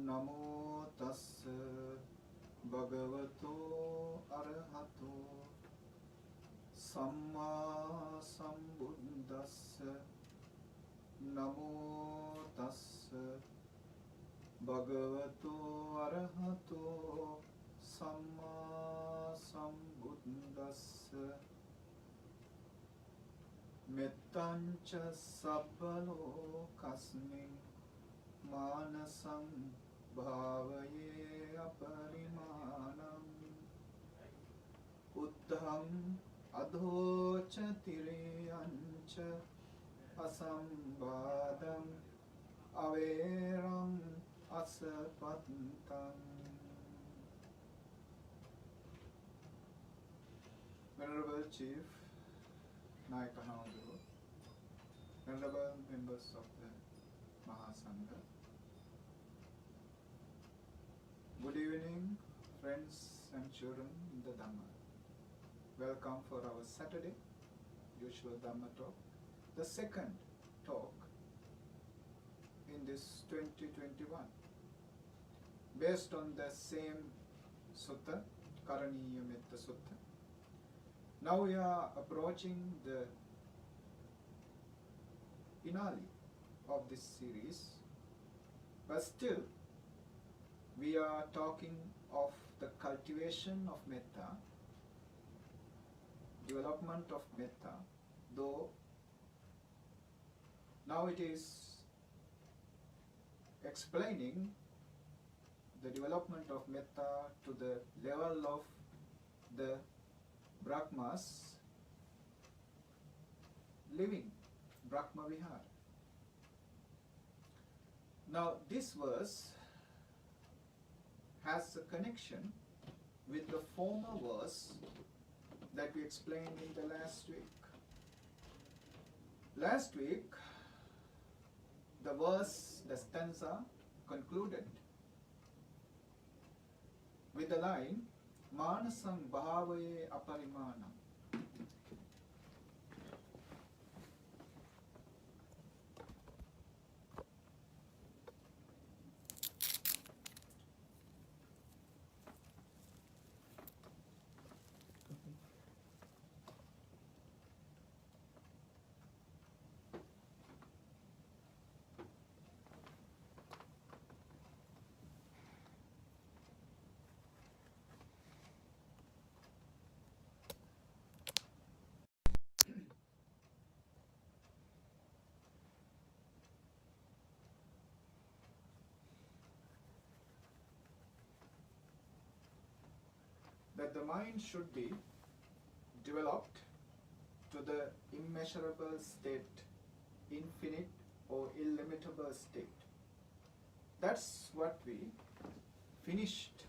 Namo tassa bhagavato arahato samma sambuddhassa. Namo tassa bhagavato arahato samma sambuddhassa. Mettancha sabbalokasmin manasam bhavaye aparimanam uddham adhocha tiriyancha asambadam averam asapantam. Venerable Chief Nayakahanduru, venerable members of the Mahasangha, good evening, friends and children in the Dhamma. Welcome for our Saturday usual Dhamma talk, the second talk in this 2021, based on the same Sutta, Karaniya Metta Sutta. Now we are approaching the finale of this series, but still we are talking of the cultivation of Metta, development of Metta, though now it is explaining the development of Metta to the level of the Brahmas living, Brahma Vihara. Now this verse has a connection with the former verse that we explained in the last week. Last week, the verse, the stanza concluded with the line, Manasam bhavaye aparimanam. That the mind should be developed to the immeasurable state, infinite or illimitable state. That's what we finished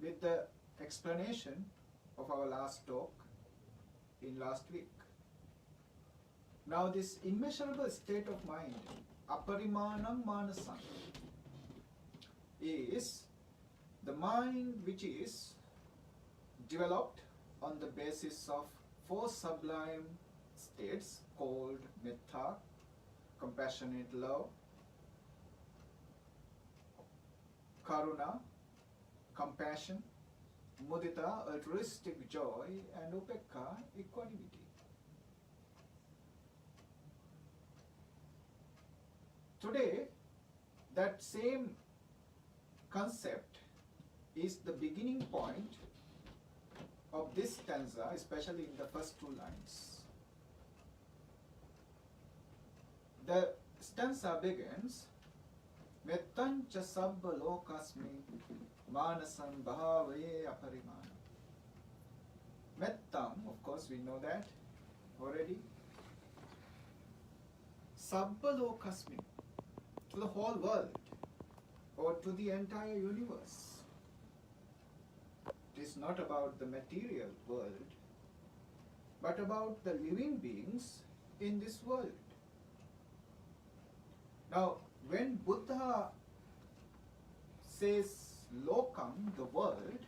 with the explanation of our last talk in last week. Now this immeasurable state of mind, aparimanam manasam, is the mind which is developed on the basis of four sublime states called Metta, compassionate love, Karuna, compassion, Mudita, altruistic joy, and Upekka, equanimity. Today, that same concept is the beginning point of this stanza, especially in the first two lines. The stanza begins, Mettancha sabba lokasmi manasam bhavaye aparimanam. Mettam, of course we know that already. Sabba lokasmi, to the whole world or to the entire universe. It is not about the material world, but about the living beings in this world. Now, when Buddha says lokam, the world,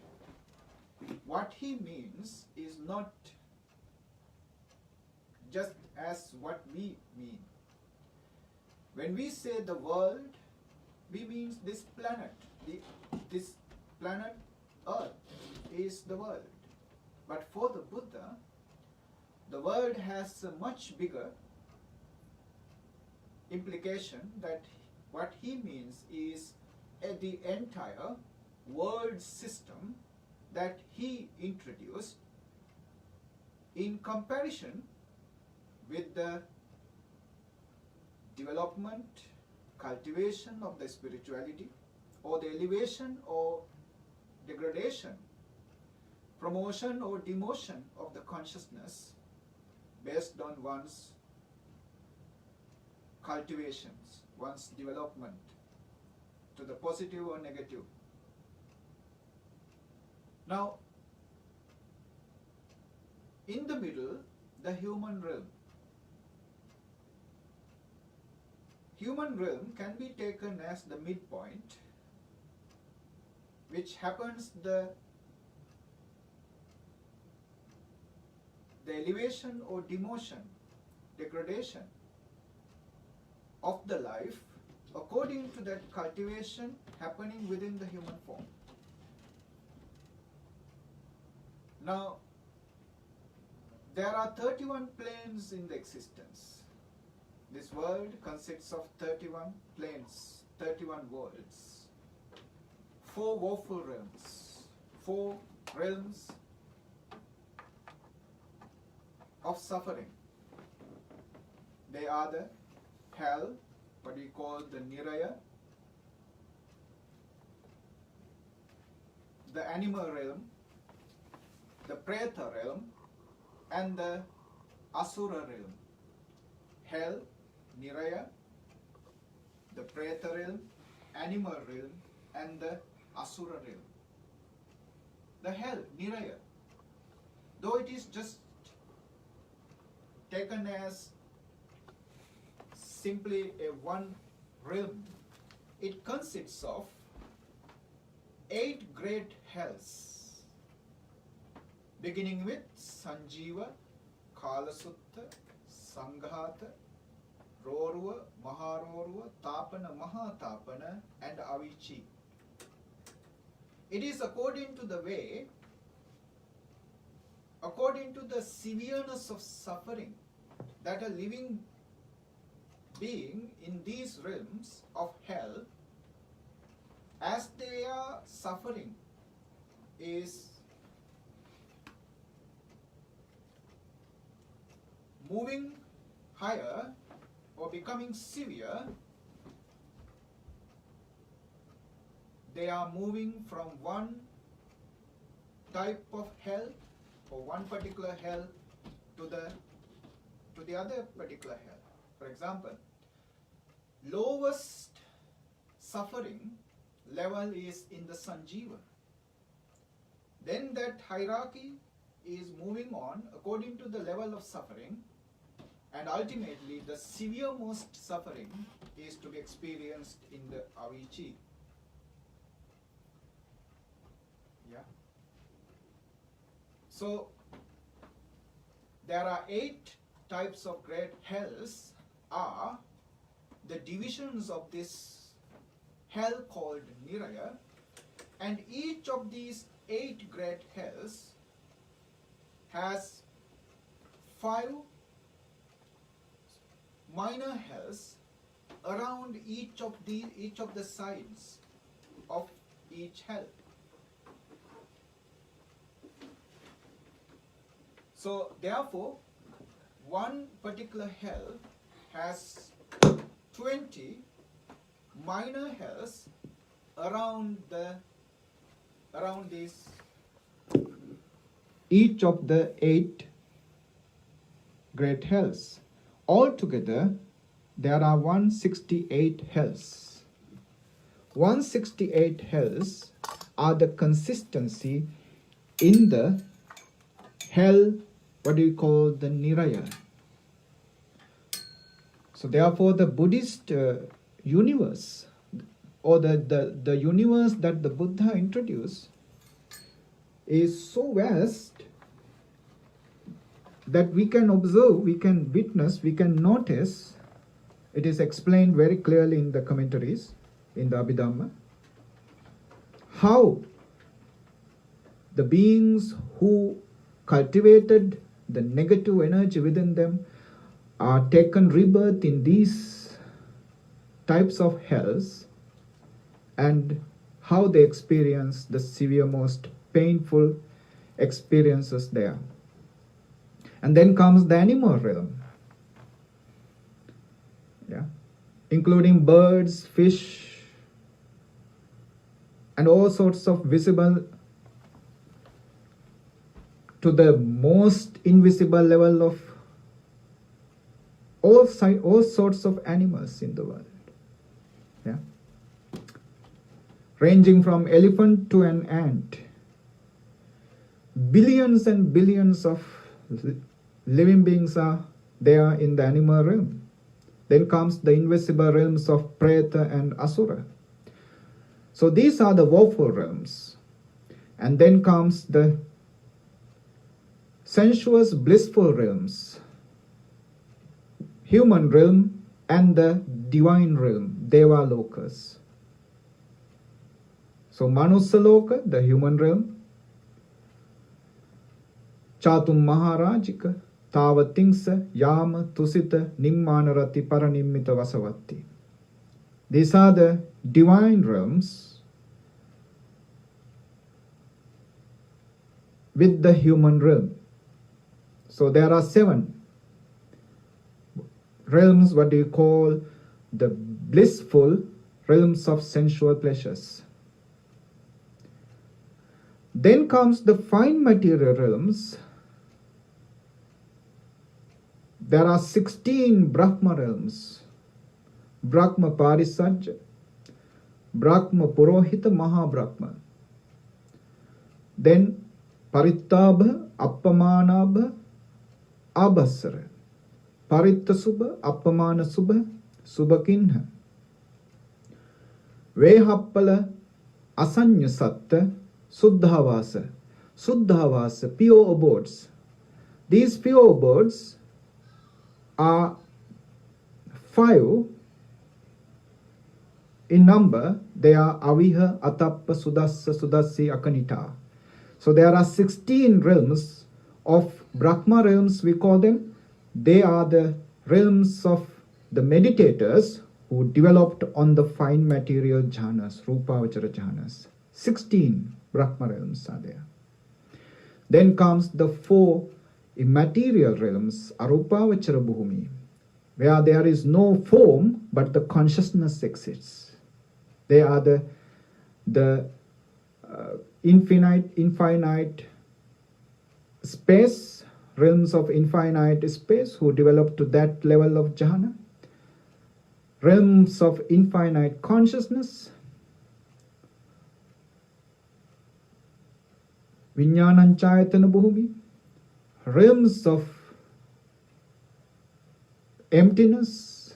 what he means is not just as what we mean. When we say the world, we mean this planet. This planet Earth is the world. But for the Buddha, the world has a much bigger implication, that what he means is the entire world system that he introduced in comparison with the development, cultivation of the spirituality, or the elevation or degradation, promotion or demotion of the consciousness based on one's cultivations, one's development to the positive or negative. Now, in the middle, the human realm. Human realm can be taken as the midpoint, which happens the elevation or demotion, degradation of the life according to that cultivation happening within the human form. Now, there are 31 planes in the existence. This world consists of 31 planes, 31 worlds, 4 woeful realms, 4 realms of suffering. They are the hell, what we call the Niraya, the animal realm, the Preta realm, and the Asura realm. Hell, Niraya, the Preta realm, animal realm, and the Asura realm. The hell, Niraya, though it is just taken as simply a one realm, it consists of 8 great hells, beginning with Njbv, Kalasutta, Sanghata, Rorva, Maharorva, Tapana, Mahatapana, and Avici. It is according to the way, according to the severeness of suffering that a living being in these realms of hell, as they are suffering, is moving higher or becoming severe. They are moving from one type of hell or one particular hell to the other particular hell. For example, lowest suffering level is in the Njbv. Then that hierarchy is moving on according to the level of suffering, and ultimately the severest suffering is to be experienced in the Avici. Yeah. So there are 8 types of great hells, are the divisions of this hell called Niraya, and each of these 8 great hells has 5 minor hells around each of the sides of each hell. So therefore, one particular hell has 20 minor hells around these, each of the 8 great hells. Altogether, there are 168 hells. 168 hells are the consistency in the hell, what do you call the Niraya. So therefore the Buddhist universe, or the universe that the Buddha introduced, is so vast that we can observe, we can witness, we can notice it is explained very clearly in the commentaries in the Abhidhamma, how the beings who cultivated the negative energy within them are taken rebirth in these types of hells, and how they experience the severe, most painful experiences there. And then comes the animal realm, including birds, fish, and all sorts of visible to the most invisible level of all sorts of animals in the world. Ranging from elephant to an ant. Billions and billions of living beings are there in the animal realm. Then comes the invisible realms of Preta and Asura. So these are the woeful realms. And then comes the sensuous, blissful realms, human realm and the divine realm, Deva Lokas. So Manusa Loka, the human realm, Chatum Maharajika, Tavatingsa, Yama, Tusita, Nimmanarati, Paranimmita Vasavatti. These are the divine realms with the human realm. So there are 7 realms, what do you call the blissful realms of sensual pleasures. Then comes the fine material realms. There are 16 Brahma realms. Brahma Parisajja, Brahma Purohita, Mahabrahma. Then Parittabha, Appamanabha, Abhasara. Paritta Subha, Appamana Subha, Subhakinha. Vehappala, Asanya Satta, Suddhavasa. Suddhavasa, pure abodes. These pure abodes are 5 in number. They are Aviha, Atappa, Sudassa, Sudassi, Akanita. So there are 16 realms of Brahma realms, we call them. They are the realms of the meditators who developed on the fine material jhanas, Rupavachara jhanas. 16 Brahma realms are there. Then comes the 4 immaterial realms, Arupavachara Bhumi, where there is no form but the consciousness exists. They are the infinite space, realms of infinite space who develop to that level of jhana. Realms of infinite consciousness, Vijnananchayatana Bhumi. Realms of emptiness,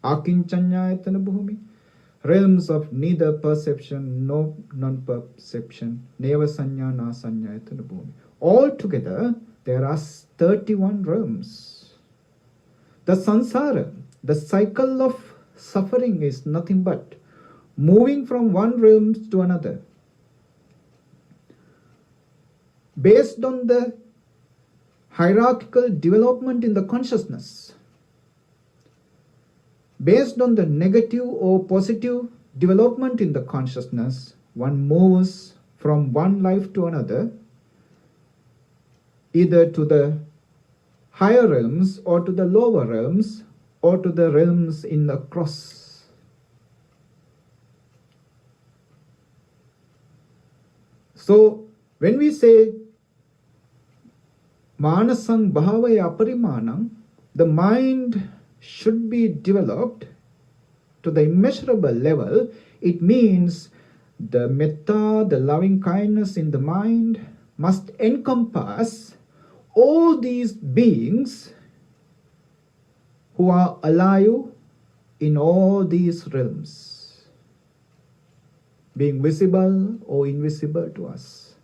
Akinchanyayatana Bhumi. Realms of neither perception nor non-perception, Neva Sanya Na Sanyayatana Bhumi. Altogether, there are 31 realms. The samsara, the cycle of suffering, is nothing but moving from one realm to another. Based on the hierarchical development in the consciousness, based on the negative or positive development in the consciousness, one moves from one life to another, either to the higher realms or to the lower realms or to the realms in the cross. So when we say Manasang Bhavaya Aparimanam, the mind should be developed to the immeasurable level, it means the metta, the loving kindness in the mind, must encompass all these beings who are alive in all these realms, being visible or invisible to us.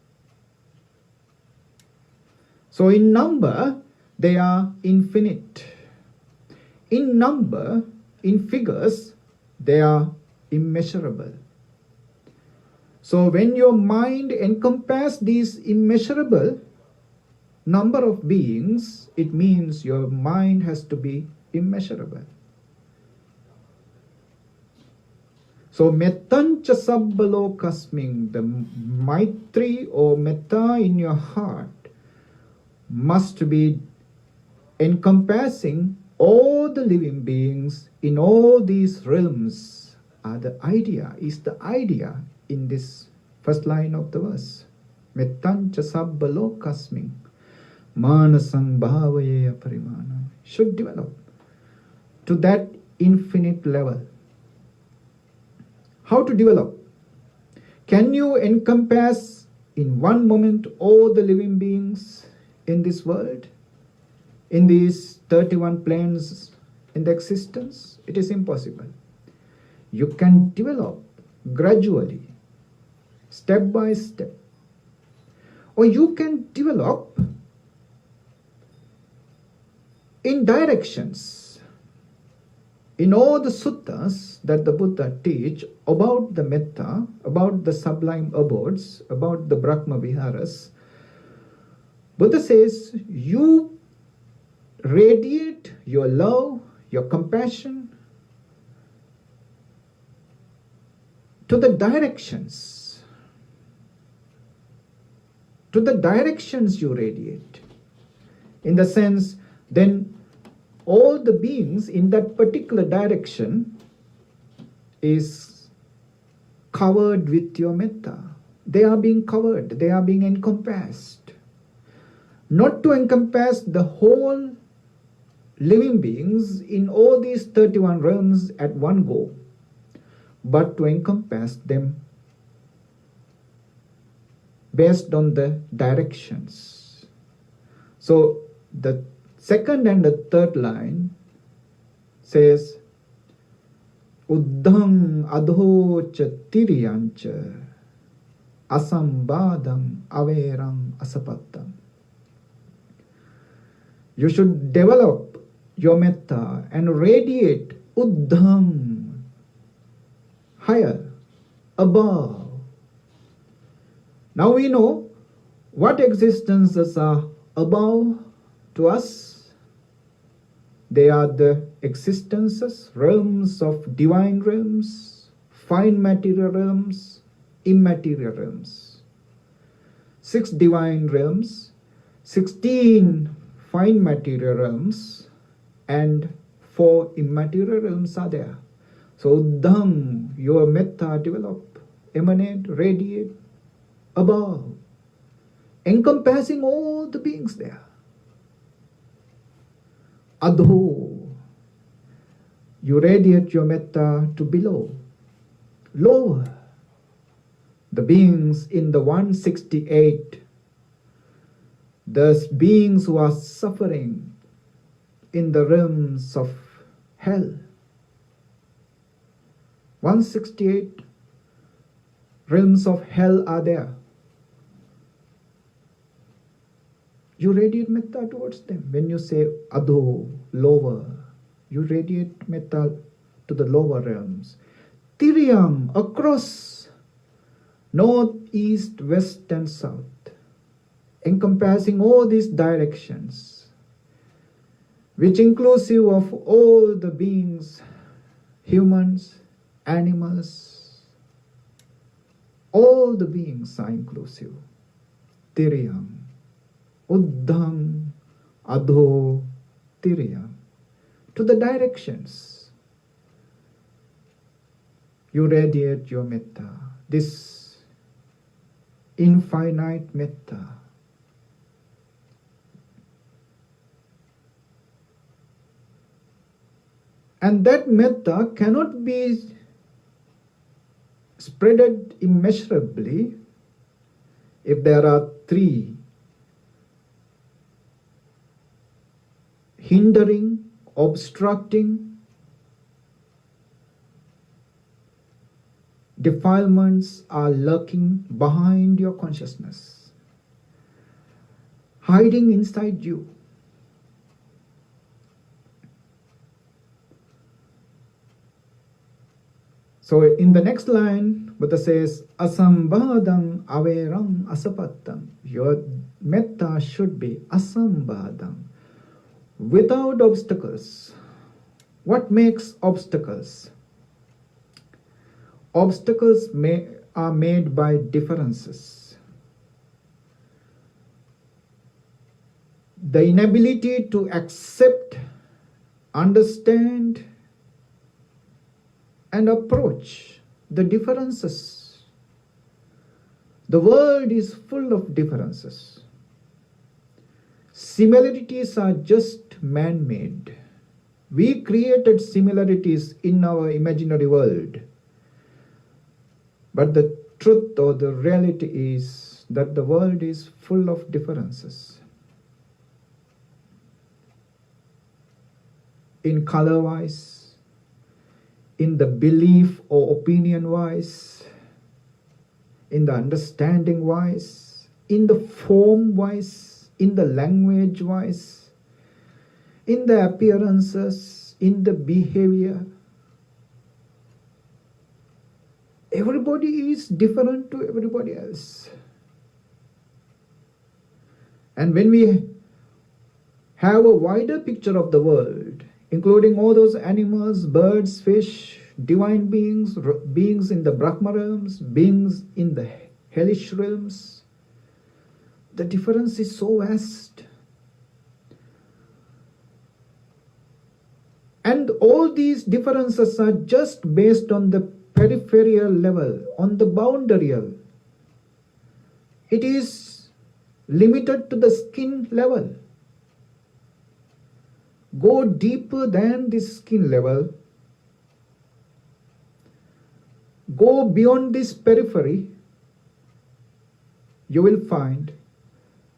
So in number, they are infinite. in number, in figures, they are immeasurable. So when your mind encompasses these immeasurable number of beings, it means your mind has to be immeasurable. So mettancha sabbalokasming, the maitri or metta in your heart must be encompassing all the living beings in all these realms. Is the idea in this first line of the verse. Mettancha sabbalokasming manasang bhavaya parimana should develop to that infinite level. How to develop? Can you encompass in one moment all the living beings in this world, in these 31 planes in the existence? It is impossible. You can develop gradually, step by step. Or you can develop in directions. In all the suttas that the Buddha teach about the metta, about the sublime abodes, about the Brahma Viharas, Buddha says, you radiate your love, your compassion to the directions. To the directions you radiate. In the sense, then all the beings in that particular direction is covered with your metta. They are being covered, they are being encompassed. Not to encompass the whole living beings in all these 31 realms at one go, but to encompass them based on the directions. So the second and the third line says, Uddham adhocha tiriyancha asambadam averam asapattam. You should develop your metta and radiate uddham, higher, above. Now we know what existences are above to us. They are the existences, realms of divine realms, fine material realms, immaterial realms. 6 divine realms, 16 fine material realms, and 4 immaterial realms are there. So Uddham, your metta develop, emanate, radiate, above, encompassing all the beings there. Adho, you radiate your metta to below, lower. The beings in the 168, the beings who are suffering in the realms of hell. 168 realms of hell are there. You radiate metta towards them. When you say adho, lower, you radiate metta to the lower realms. Tiryam, across north, east, west and south, encompassing all these directions, which inclusive of all the beings, humans, animals, all the beings are inclusive. Tiryam. Uddham, adho, tiryam. To the directions. You radiate your metta. This infinite metta. And that metta cannot be spreaded immeasurably if there are 3 hindering, obstructing, defilements are lurking behind your consciousness, hiding inside you. So in the next line, Buddha says, Asambhadam averam asapattam. Your metta should be asambhadam, without obstacles. What makes obstacles? Obstacles are made by differences. The inability to accept, understand, and approach the differences. The world is full of differences. Similarities are just man-made. We created similarities in our imaginary world. But the truth or the reality is that the world is full of differences. In color-wise, in the belief or opinion-wise, in the understanding-wise, in the form-wise, in the language-wise, in the appearances, in the behavior. Everybody is different to everybody else. And when we have a wider picture of the world, including all those animals, birds, fish, divine beings, beings in the Brahma realms, beings in the hellish realms, the difference is so vast. And all these differences are just based on the peripheral level, on the boundary level. It is limited to the skin level. Go deeper than this skin level. Go beyond this periphery. You will find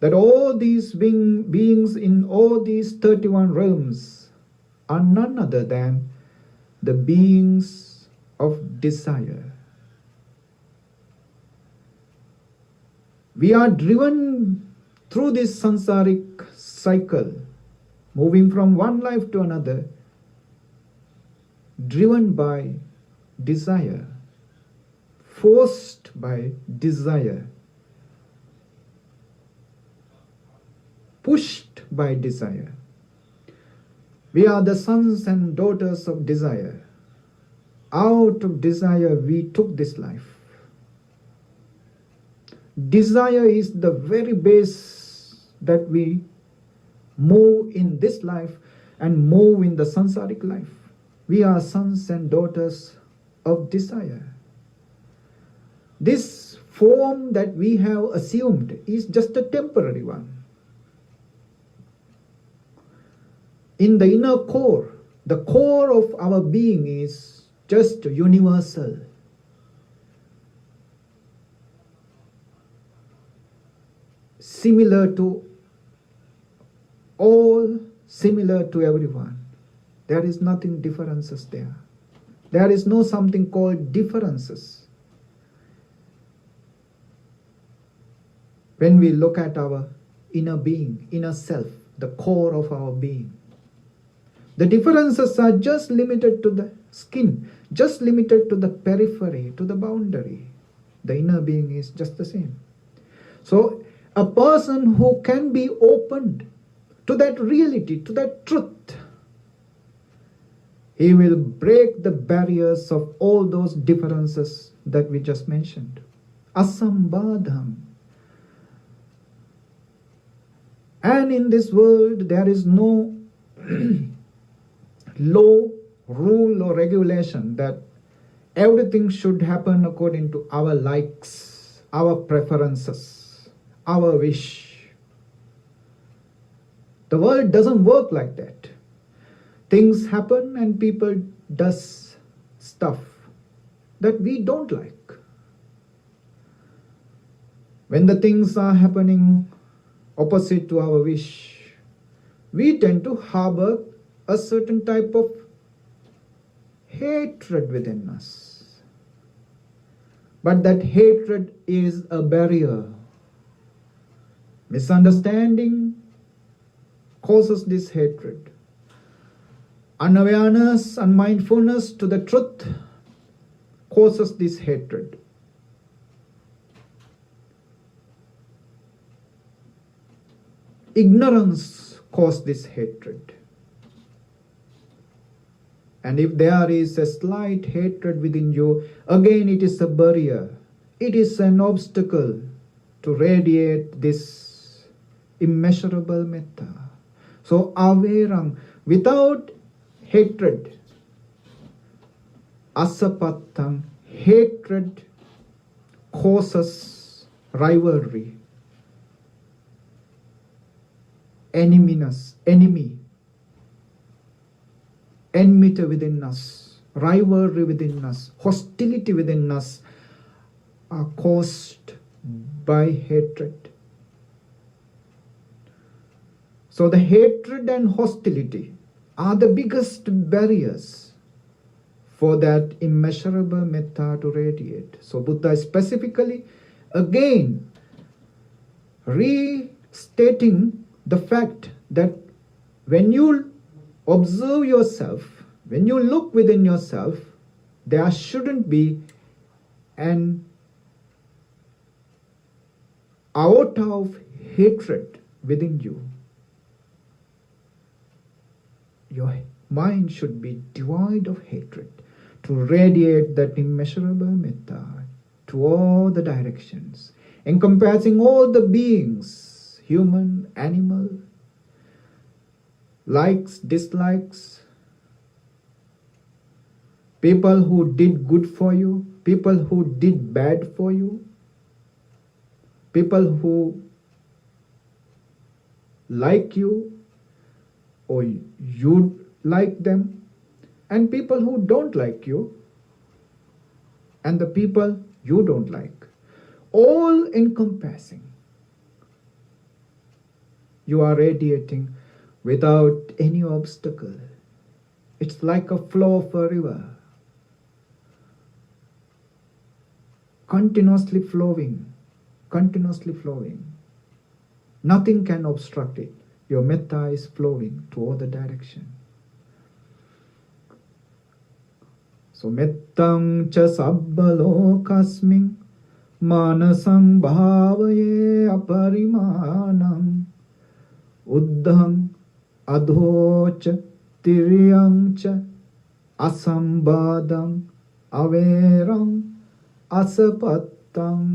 that all these beings in all these 31 realms are none other than the beings of desire. We are driven through this samsaric cycle, moving from one life to another, driven by desire, forced by desire, pushed by desire. We are the sons and daughters of desire. Out of desire we took this life. Desire is the very base that we move in this life and move in the samsaric life. We are sons and daughters of desire. This form that we have assumed is just a temporary one. In the inner core, the core of our being is just universal. Similar to all, similar to everyone. There is nothing differences there. There is no something called differences. When we look at our inner being, inner self, the core of our being, the differences are just limited to the skin, just limited to the periphery, to the boundary. The inner being is just the same. So, a person who can be opened to that reality, to that truth, he will break the barriers of all those differences that we just mentioned. Asambadham. And in this world, there is no law, rule or regulation that everything should happen according to our likes, our preferences, our wish. The world doesn't work like that. Things happen and people does stuff that we don't like. When the things are happening opposite to our wish, we tend to harbor a certain type of hatred within us. But that hatred is a barrier. Misunderstanding causes this hatred. Unawareness, unmindfulness to the truth causes this hatred? Ignorance causes this hatred. And if there is a slight hatred within you, again it is a barrier. It is an obstacle to radiate this immeasurable metta. So averang, without hatred, asapattang, hatred causes rivalry, enmity within us, rivalry within us, hostility within us are caused by hatred. So the hatred and hostility are the biggest barriers for that immeasurable metta to radiate. So Buddha is specifically again restating the fact that when you observe yourself, when you look within yourself, there shouldn't be an iota of hatred within you. Your mind should be devoid of hatred to radiate that immeasurable metta to all the directions, encompassing all the beings, human, animal, likes, dislikes, people who did good for you, people who did bad for you, people who like you or you like them, and people who don't like you, and the people you don't like. All encompassing. You are radiating without any obstacle. It's like a flow of a river, continuously flowing. Nothing can obstruct it. Your metta is flowing to all the direction. So mettam cha sabbalokasmin manasang bhavaye aparimanam uddham adhocha tiryam cha asambadam averam asapattam.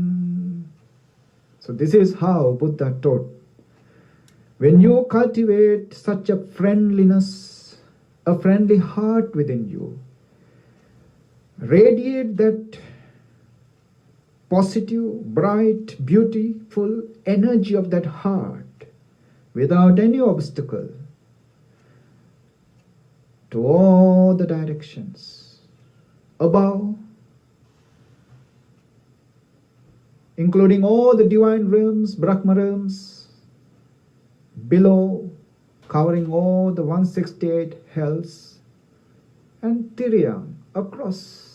So this is how Buddha taught. When you cultivate such a friendliness, a friendly heart within you, radiate that positive, bright, beautiful energy of that heart without any obstacle to all the directions, above, including all the divine realms, Brahma realms, below, covering all the 168 hells, and Tiryam, across.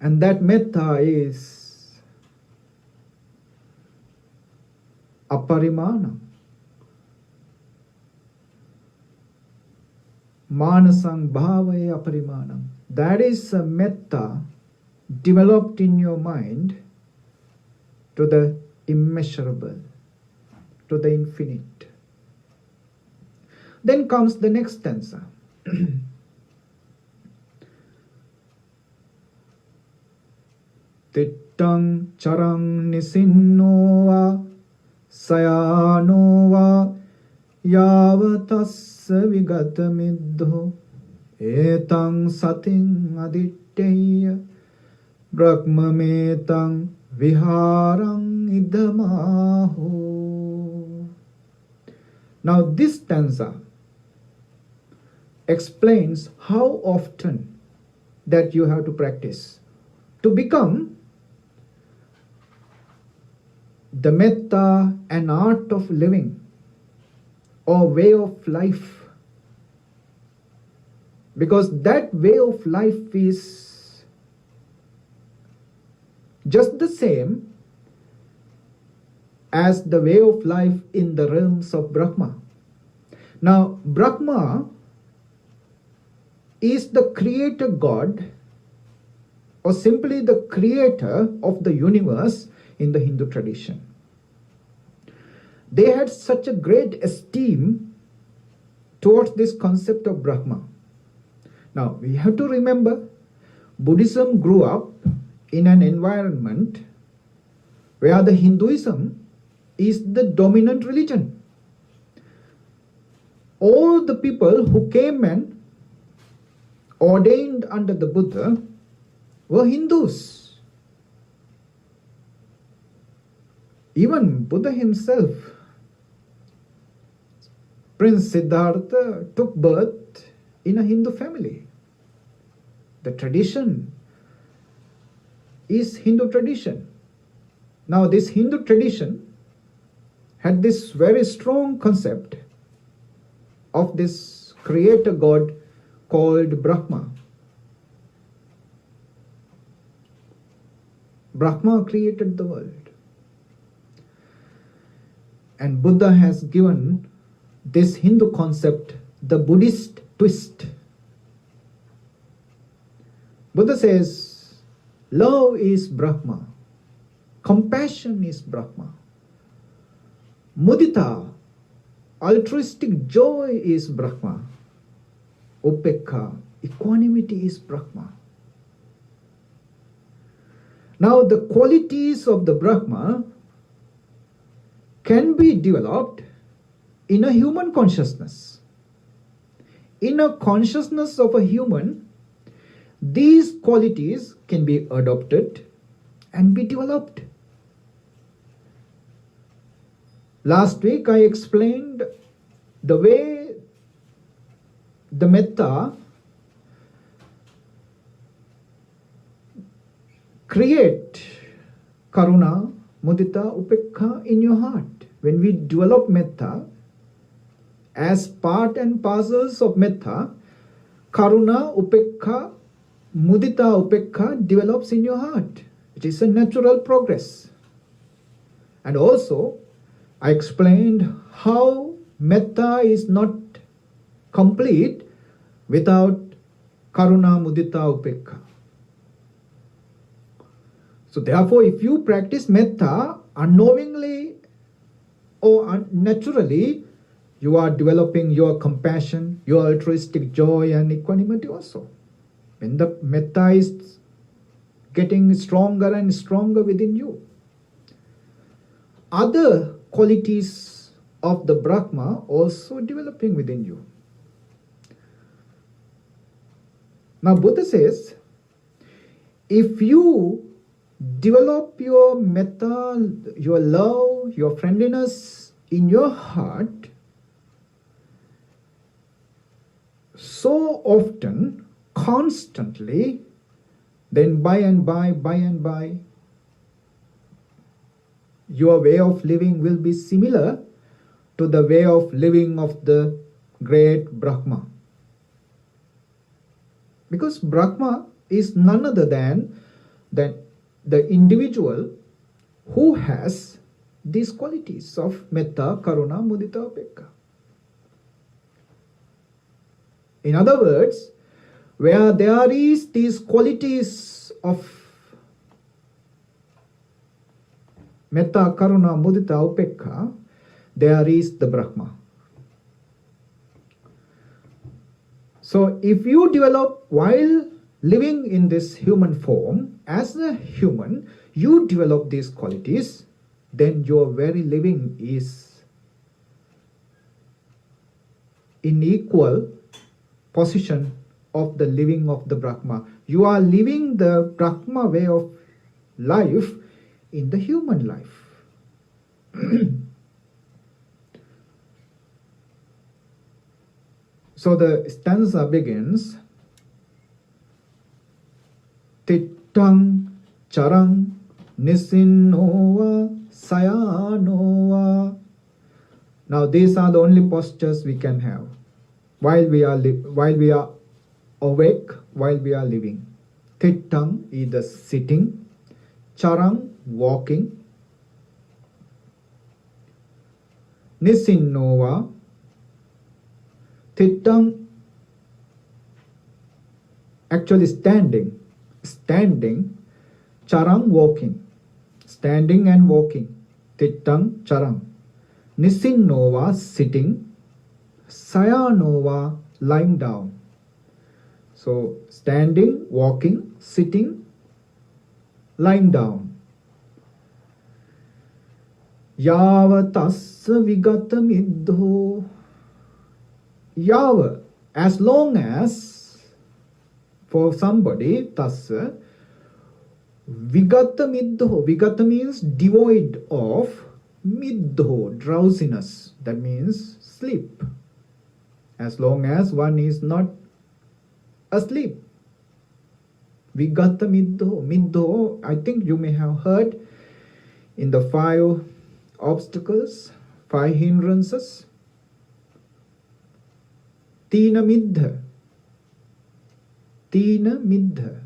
And that metta is aparimanam. Manasang bhavaya aparimanam. That is a metta developed in your mind to the immeasurable, to the infinite. Then comes the next stanza. Tittang charang nisinno va sayano va yavatassa vigatamiddho etang sating aditteya brahmametang viharang idamaho. Now this stanza explains how often that you have to practice to become the metta an art of living or way of life. Because that way of life is just the same as the way of life in the realms of Brahma. Now, Brahma is the creator God or simply the creator of the universe in the Hindu tradition. They had such a great esteem towards this concept of Brahma. Now, we have to remember, Buddhism grew up in an environment where the Hinduism is the dominant religion. All the people who came and ordained under the Buddha were Hindus. Even Buddha himself, Prince Siddhartha, took birth in a Hindu family. The tradition is Hindu tradition. Now, this Hindu tradition had this very strong concept of this creator God called Brahma. Brahma created the world. And Buddha has given this Hindu concept the Buddhist twist. Buddha says, love is Brahma, compassion is Brahma, mudita, altruistic joy is Brahma, upekha, equanimity is Brahma. Now the qualities of the Brahma can be developed in a human consciousness. In a consciousness of a human, these qualities can be adopted and be developed. Last week I explained the way the Metta create Karuna, Mudita, Upekha in your heart. When we develop Metta, as part and parcels of Metta, Karuna, Upekha, Mudita, Upekha develops in your heart. It is a natural progress. And also, I explained how Metta is not complete without Karuna, Mudita, Upekha. So therefore, if you practice Metta unknowingly or unnaturally, you are developing your compassion, your altruistic joy and equanimity also. When the Metta is getting stronger and stronger within you, other qualities of the Brahma also developing within you. Now Buddha says, if you develop your metta, your love, your friendliness in your heart so often, constantly, then by and by, your way of living will be similar to the way of living of the great Brahma. Because Brahma is none other than the individual who has these qualities of Metta, Karuna, Mudita, Upekha. In other words, where there is these qualities of Metta, Karuna, Mudita, Upekha, there is the Brahma. So if you develop while living in this human form, as a human, you develop these qualities, then your very living is in equal position of the living of the Brahma. You are living the Brahma way of life in the human life. So the stanza begins, Tittang charang nisinova sayanova. Now these are the only postures we can have while we are awake, while we are living. Tittang, either sitting, charang, walking, nisinova. Tittang actually standing, charang walking, standing and walking, tittang charang, nisinova sitting, sayanova lying down. So standing, walking, sitting, lying down. Yava tassa vigata middho. Yava, as long as, for somebody, tassa, vigata middho. Vigata means devoid of, middho, drowsiness. That means sleep. As long as one is not asleep. Vigata middho. Middho, I think you may have heard in the 5 obstacles, 5 hindrances. Tina middha. Tina middha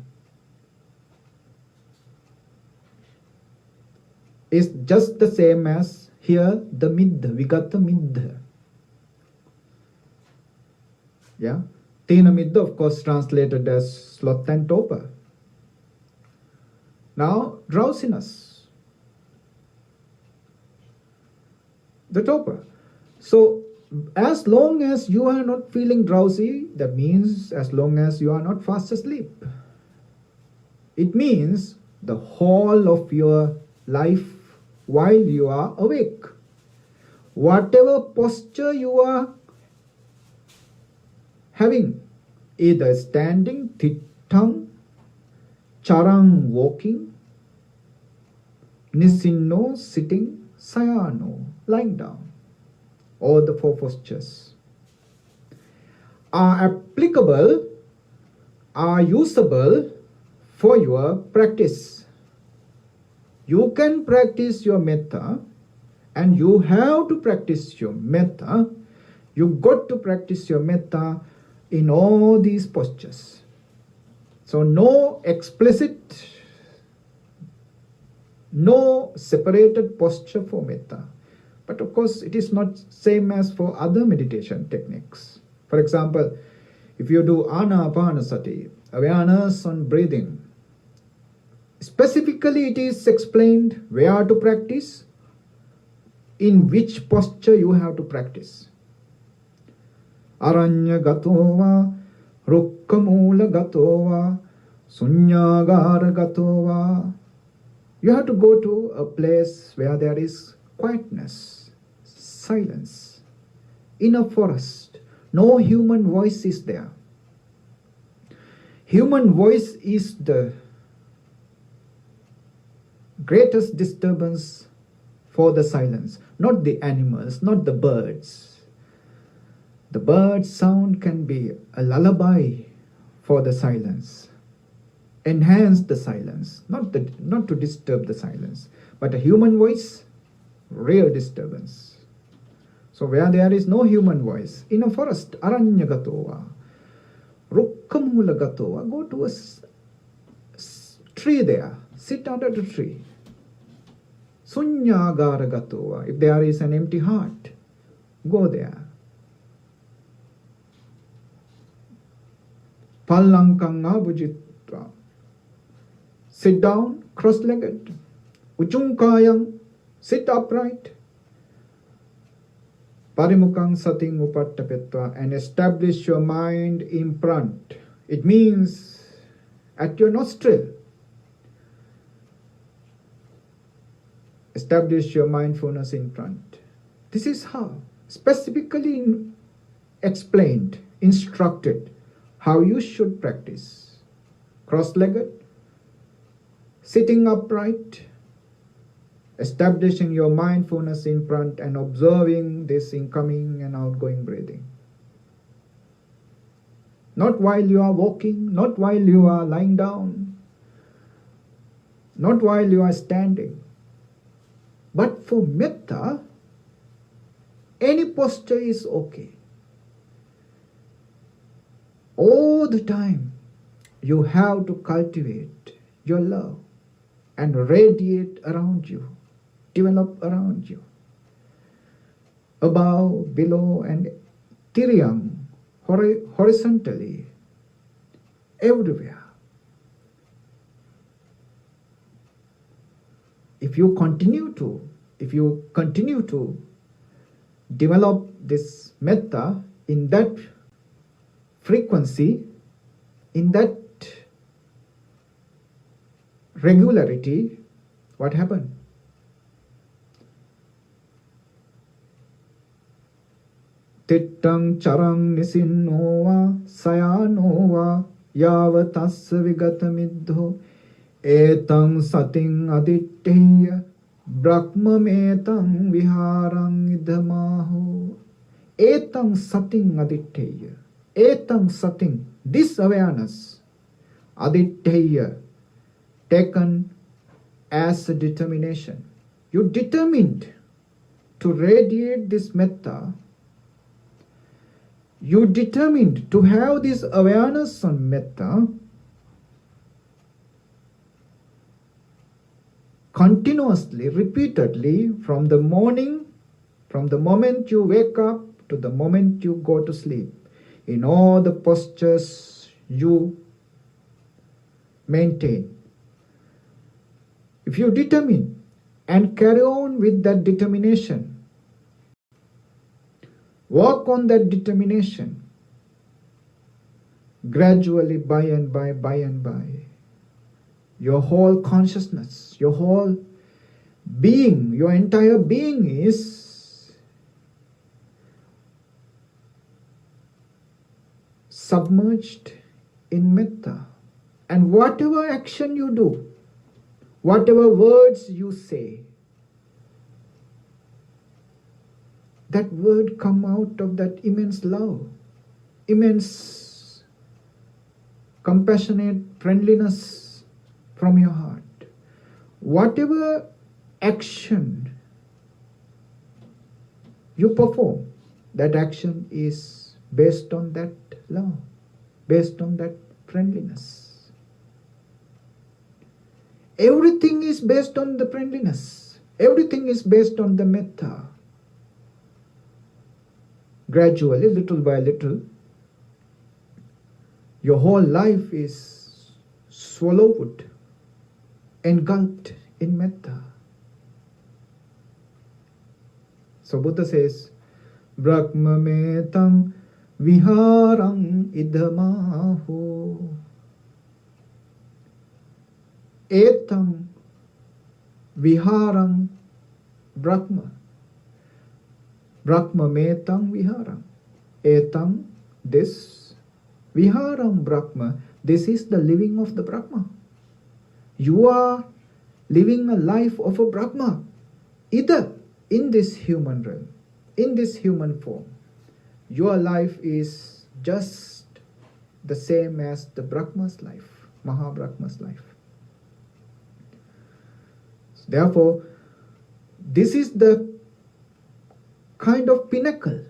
is just the same as here the middha, vigata middha. Yeah. Tina middha, of course, translated as sloth and torpor. Now, drowsiness. The torpor. So, as long as you are not feeling drowsy, that means as long as you are not fast asleep. It means the whole of your life while you are awake. Whatever posture you are having, either standing, tittang, charang, walking, nisinno, sitting, sayano, lying down. All the 4 postures are applicable, are usable for your practice. You can practice your metta, and you have to practice your metta. You got to practice your metta in all these postures. So no explicit, no separated posture for metta. But of course, it is not same as for other meditation techniques. For example, if you do anapanasati, awareness on breathing, specifically it is explained where to practice, in which posture you have to practice. Aranya gatova, rukkamula gatova, sunyagara gatova. You have to go to a place where there is quietness, silence, in a forest. No human voice is there. Human voice is the greatest disturbance for the silence, not the animals, not the birds. The bird's sound can be a lullaby for the silence, enhance the silence, not to disturb the silence. But a human voice, real disturbance. So where there is no human voice, in a forest, aranya gatova, rukkamula gatova, go to a tree there, sit under the tree. Sunyagara gatova, if there is an empty heart, go there. Pallankanga bhujitva, sit down cross-legged. Ujungkayang, sit upright. Parimukang sating upattapetva, and establish your mind in front. It means at your nostril. Establish your mindfulness in front. This is how, specifically explained, instructed, how you should practice. Cross-legged, sitting upright, establishing your mindfulness in front and observing this incoming and outgoing breathing. Not while you are walking, not while you are lying down, not while you are standing. But for metta, any posture is okay. All the time, you have to cultivate your love and radiate around you, develop around you, above, below, and tiriyam, horizontally. everywhere. If you continue to develop this metta in that frequency, in that regularity, what happened? Tittang charang nisinova sayanova yavatassa vigatamiddho etang sating aditteya brahmametang viharang idhamaho. Etang sating aditteya. Etang sating, this awareness, aditteya, taken as a determination. You determined to radiate this metta. You determined to have this awareness on metta continuously, repeatedly, from the morning, from the moment you wake up to the moment you go to sleep. In all the postures you maintain. If you determine and carry on with that determination, work on that determination, gradually, by and by, your whole consciousness, your whole being, your entire being is submerged in metta. And whatever action you do, whatever words you say, that word come out of that immense love, immense compassionate friendliness from your heart. Whatever action you perform, that action is based on that love, based on that friendliness. Everything is based on the friendliness. Everything is based on the metta. Gradually, little by little, your whole life is swallowed, engulfed in metta. So Buddha says, Brahma metam viharang idhamaho. Etam viharang Brahma. Brahma metam viharang. Etam, this. Viharam Brahma, this is the living of the Brahma. You are living a life of a Brahma, either in this human realm, in this human form. Your life is just the same as the Brahma's life, Mahabrahma's life. Therefore, this is the kind of pinnacle,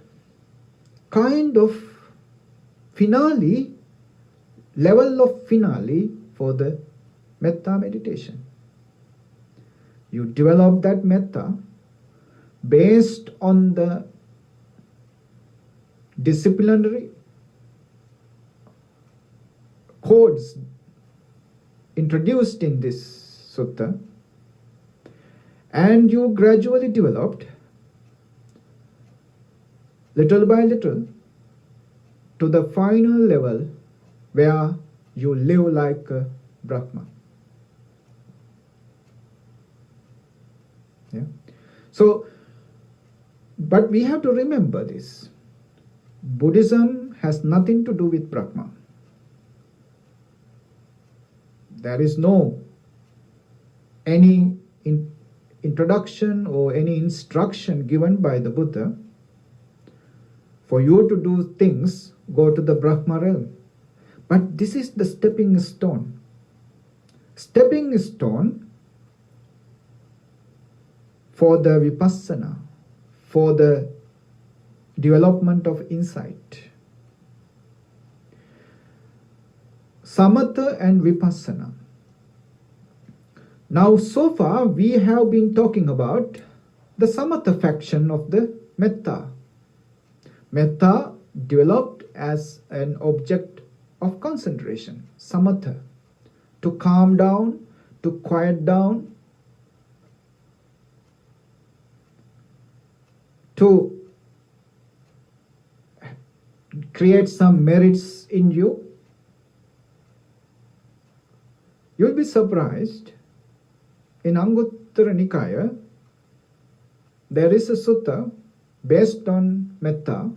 kind of finale, level of finale for the metta meditation. You develop that metta based on the disciplinary codes introduced in this sutta, and you gradually developed, little by little, to the final level where you live like a Brahma. Yeah. So, but we have to remember this. Buddhism has nothing to do with Brahma. There is no any introduction or any instruction given by the Buddha for you to do things, go to the Brahma realm. But this is the stepping stone. Stepping stone for the vipassana, for the development of insight. Samatha and vipassana. Now, so far we have been talking about the samatha faction of the metta. Metta developed as an object of concentration, samatha, to calm down, to quiet down, to create some merits in you. You'll be surprised. In Anguttara Nikaya, there is a sutta based on Metta.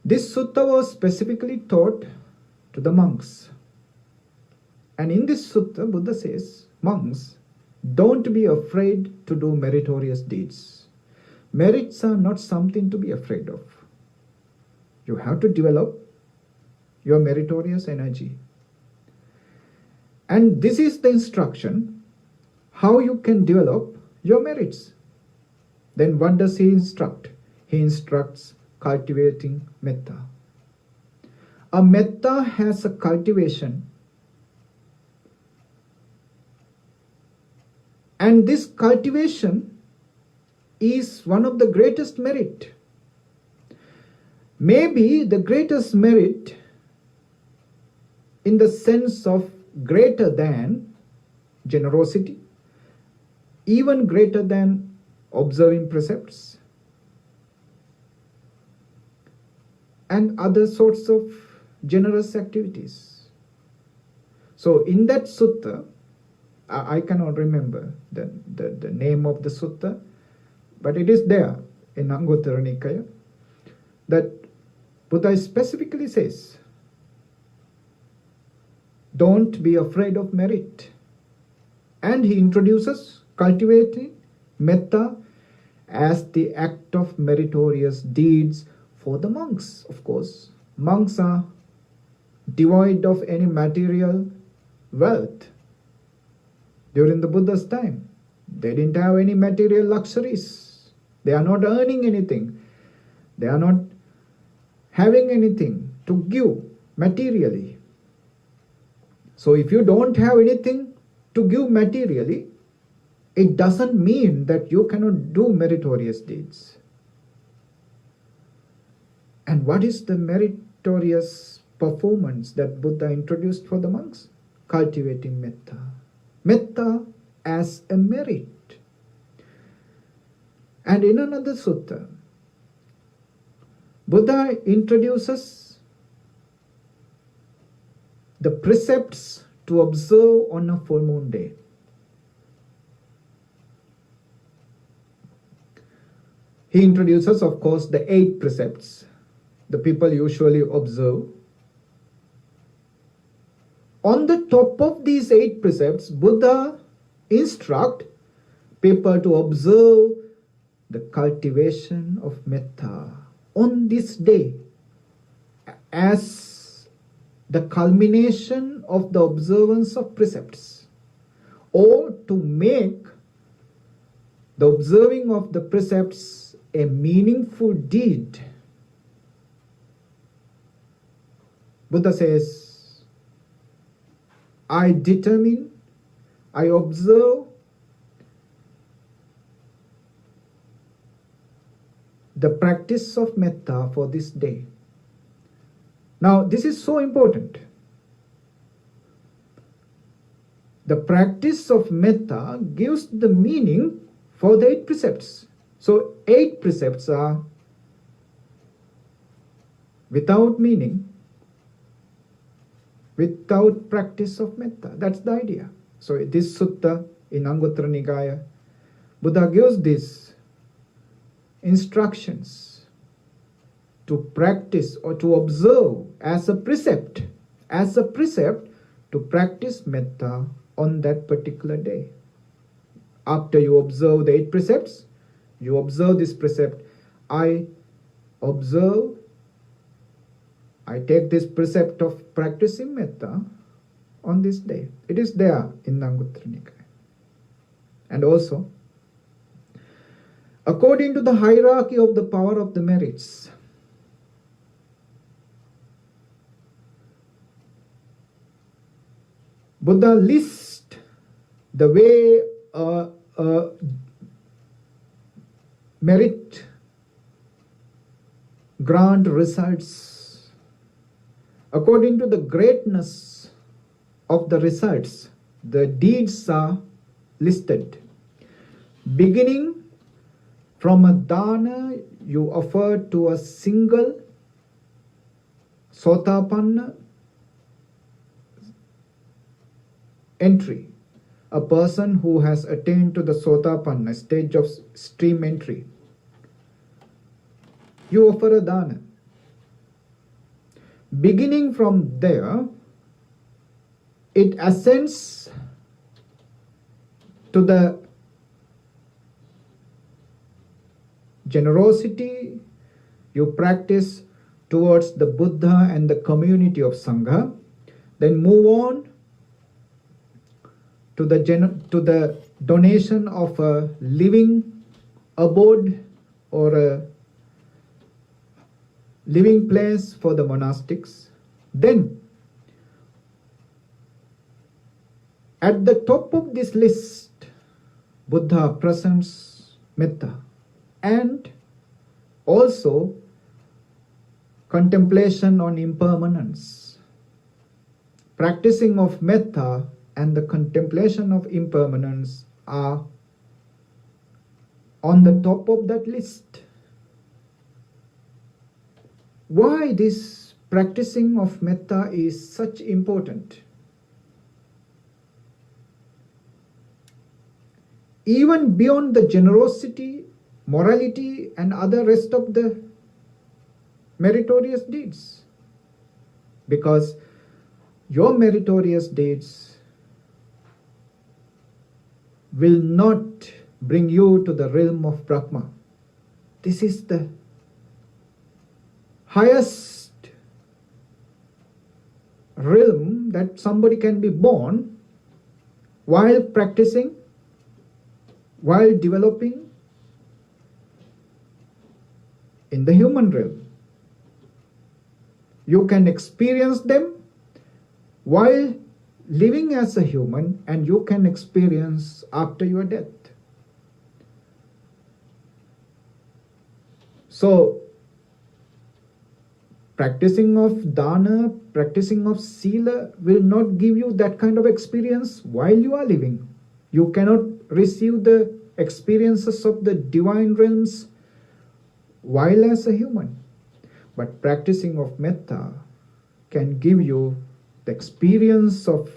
This sutta was specifically taught to the monks. And in this sutta, Buddha says, monks, don't be afraid to do meritorious deeds. Merits are not something to be afraid of. You have to develop your meritorious energy. And this is the instruction, how you can develop your merits. Then what does he instruct? He instructs cultivating metta. A metta has a cultivation. And this cultivation is one of the greatest merit. Maybe the greatest merit in the sense of greater than generosity, even greater than observing precepts, and other sorts of generous activities. So in that sutta, I cannot remember the name of the sutta, but it is there in Anguttara Nikaya, that Buddha specifically says, don't be afraid of merit. And he introduces cultivating metta as the act of meritorious deeds for the monks. Of course, monks are devoid of any material wealth. During the Buddha's time, they didn't have any material luxuries. They are not earning anything. They are not having anything to give materially. So if you don't have anything to give materially, it doesn't mean that you cannot do meritorious deeds. And what is the meritorious performance that Buddha introduced for the monks? Cultivating metta. Metta as a merit. And in another sutta, Buddha introduces the precepts to observe on a full moon day. He introduces, of course, the 8 precepts the people usually observe. On the top of these 8 precepts, Buddha instructs people to observe the cultivation of metta on this day as the culmination of the observance of precepts, or to make the observing of the precepts a meaningful deed. Buddha says, I determine, I observe the practice of metta for this day. Now, this is so important. The practice of metta gives the meaning for the 8 precepts. So, 8 precepts are without meaning, without practice of metta. That's the idea. So, this sutta in Anguttara Nikaya, Buddha gives these instructions to practice or to observe as a precept to practice metta on that particular day. After you observe the 8 precepts, you observe this precept. I take this precept of practicing metta on this day. It is there in Anguttara Nikaya. And also, according to the hierarchy of the power of the merits, Buddha lists the way a merit grant results according to the greatness of the results, the deeds are listed. Beginning from a dana you offer to a single sotapanna entry, a person who has attained to the sotapanna stage of stream entry. You offer a dana. Beginning from there, it ascends to the generosity you practice towards the Buddha and the community of Sangha, then move on to the donation of a living abode or a living place for the monastics. Then, at the top of this list, Buddha presents Metta and also contemplation on impermanence. Practicing of Metta and the contemplation of impermanence are on the top of that list. Why this practicing of Metta is such important? Even beyond the generosity, morality and other rest of the meritorious deeds. Because your meritorious deeds will not bring you to the realm of Brahma. This is the highest realm that somebody can be born while practicing, while developing in the human realm. You can experience them while living as a human, and you can experience after your death. So, practicing of dana, practicing of sila will not give you that kind of experience while you are living. You cannot receive the experiences of the divine realms while as a human. But practicing of metta can give you the experience of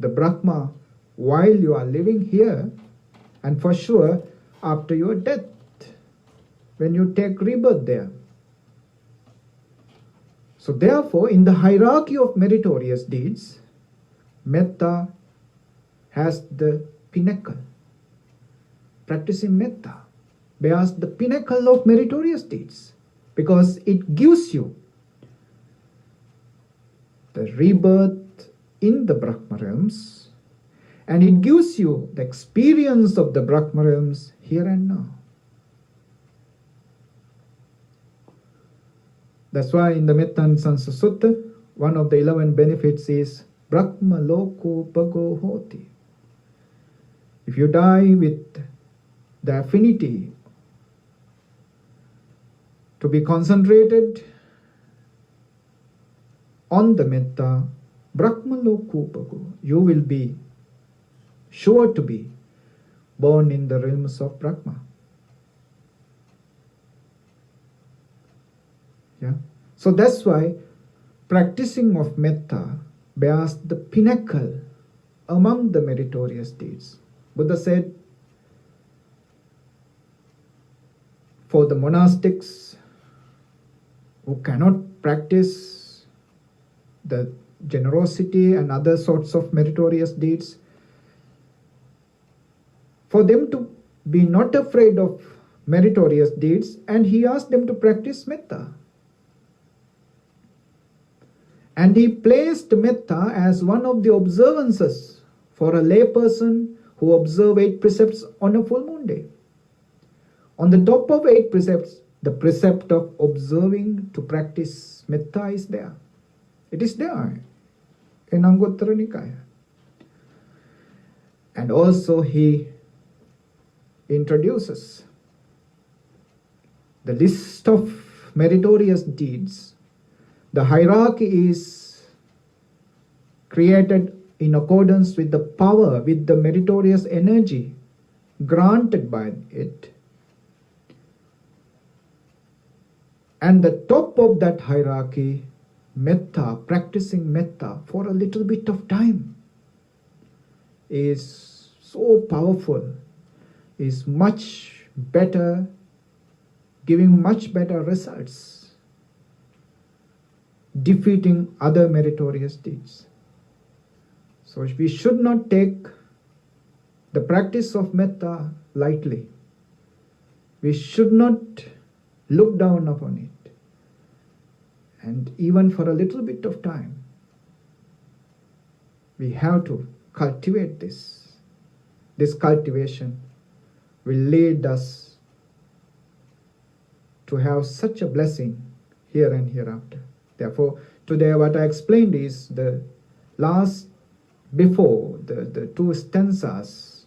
the Brahma while you are living here, and for sure after your death, when you take rebirth there. So therefore, in the hierarchy of meritorious deeds, metta has the pinnacle. Practicing metta bears the pinnacle of meritorious deeds, because it gives you the rebirth in the Brahma realms, and it gives you the experience of the Brahma realms here and now. That's why in the Metta and Sansa Sutta, one of the 11 benefits is Brahma Loko Pago Hoti. If you die with the affinity to be concentrated on the Metta, Brahma Loko Pago, you will be sure to be born in the realms of Brahma. Yeah. So that's why practicing of metta bears the pinnacle among the meritorious deeds. Buddha said, for the monastics who cannot practice the generosity and other sorts of meritorious deeds, for them to be not afraid of meritorious deeds, and he asked them to practice metta. And he placed metta as one of the observances for a layperson who observe 8 precepts on a full moon day. On the top of 8 precepts, the precept of observing to practice metta is there. It is there in Anguttara Nikaya. And also he introduces the list of meritorious deeds The hierarchy is created in accordance with the power, with the meritorious energy granted by it. And the top of that hierarchy, metta, practicing metta for a little bit of time, is so powerful, is much better, giving much better results, defeating other meritorious deeds. So we should not take the practice of metta lightly. We should not look down upon it. And even for a little bit of time, we have to cultivate this. This cultivation will lead us to have such a blessing here and hereafter. Therefore, today what I explained is the last, before the two stanzas,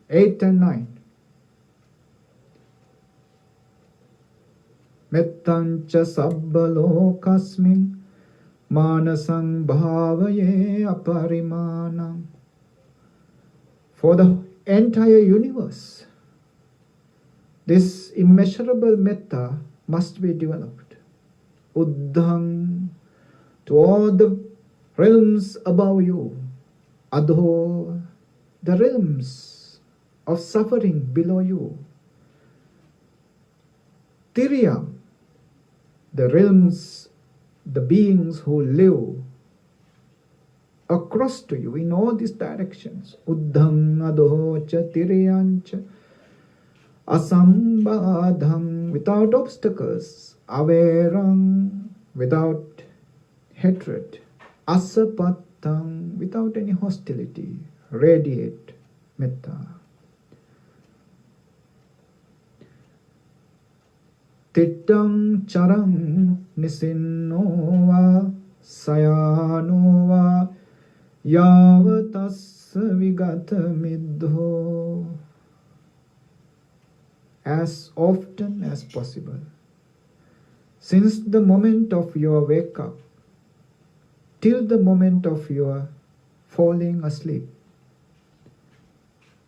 8 and 9. Mettancha sabbalokasmin manasang bhavaye aparimanam. For the entire universe, this immeasurable metta must be developed. Uddhang, to all the realms above you. Adho, the realms of suffering below you. Tiryam, the realms, the beings who live across to you in all these directions. Uddhang, adho, cha, tiryancha, asambadhang, without obstacles. Averang, without hatred. Asapatthang, without any hostility. Radiate metta. Tittang charang nisinnova sayanova yavatas vigata middho. As often as possible, since the moment of your wake up till the moment of your falling asleep,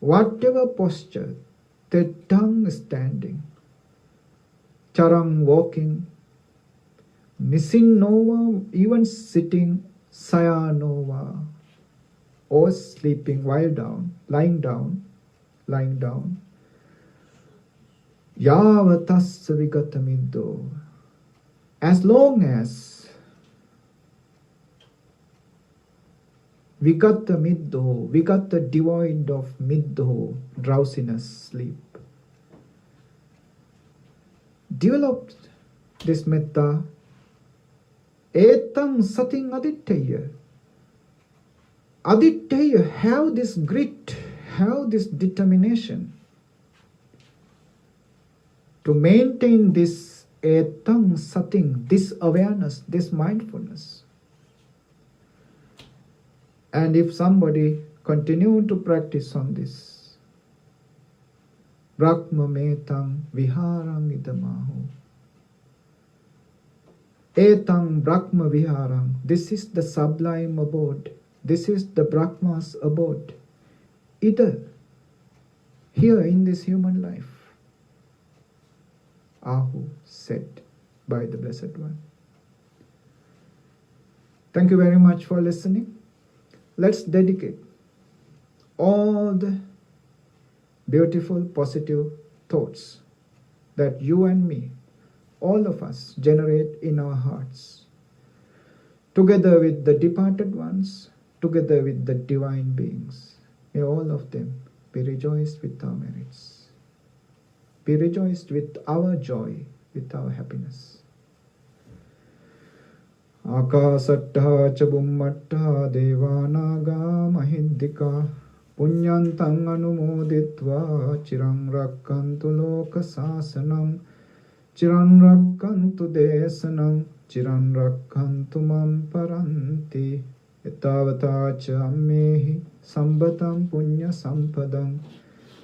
whatever posture, tittang standing, charang walking, nisinnova even sitting, sayanova or sleeping while down, lying down, yavatas vigatamiddho, as long as vigata middho, vigata devoid of middho, drowsiness, sleep. Develop this metta. Etam sating aditya. Aditya, have this grit, have this determination to maintain this etam sating, this awareness, this mindfulness. And if somebody continue to practice on this, Brahma metang viharang idamahu. Etang Brahma viharang. This is the sublime abode. This is the Brahma's abode. Either here in this human life. Ahu said by the Blessed One. Thank you very much for listening. Let's dedicate all the beautiful, positive thoughts that you and me, all of us, generate in our hearts, together with the departed ones, together with the divine beings. May all of them be rejoiced with our merits, be rejoiced with our joy, with our happiness. Akasattha cha bummattha devanaga mahiddika punyantang anumoditva chirang rakkantu loka sasanam chirang rakkantu desanam chirang rakkantu mam paranti etavata cha ammehi sambatam punya sampadam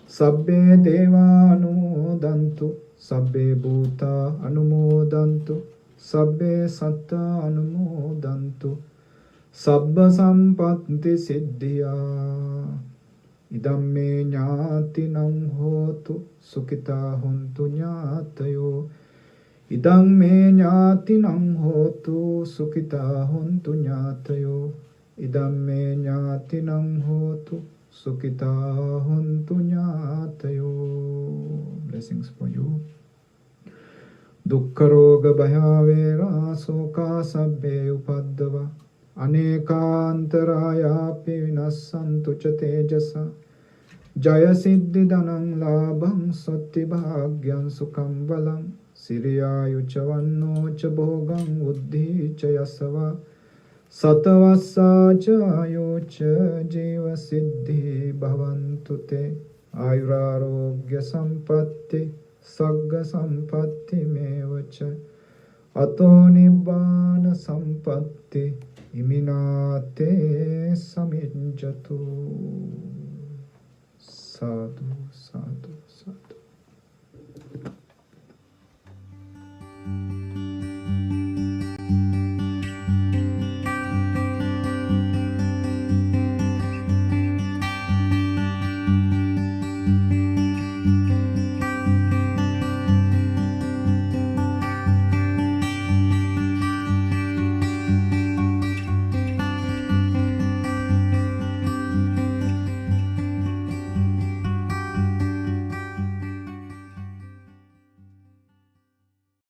sabbe deva anumodantu sabbe bhuta anumodantu sabbe satta anumodantu sabba sampatti siddhiya idamme ñātinam hotu sukita hontu ñātayo idamme ñātinam hotu sukita hontu ñātayo idamme ñātinam hotu sukita hontu ñātayo. Blessings for you. Dukkha roga bhayavera soka sabbe upaddava anekāntarāyāpi vinassantu ca tejasa jaya siddhi dhanam labham sati bhagyam sukham balam siriyayu ca vanno ca bhogam uddhi ca yasava satavassa ca ayu ca jiva siddhi bhavantu te ayurārogya sampatti sagga sampatti mevaca ato nibbāna sampatti iminate samijjatu.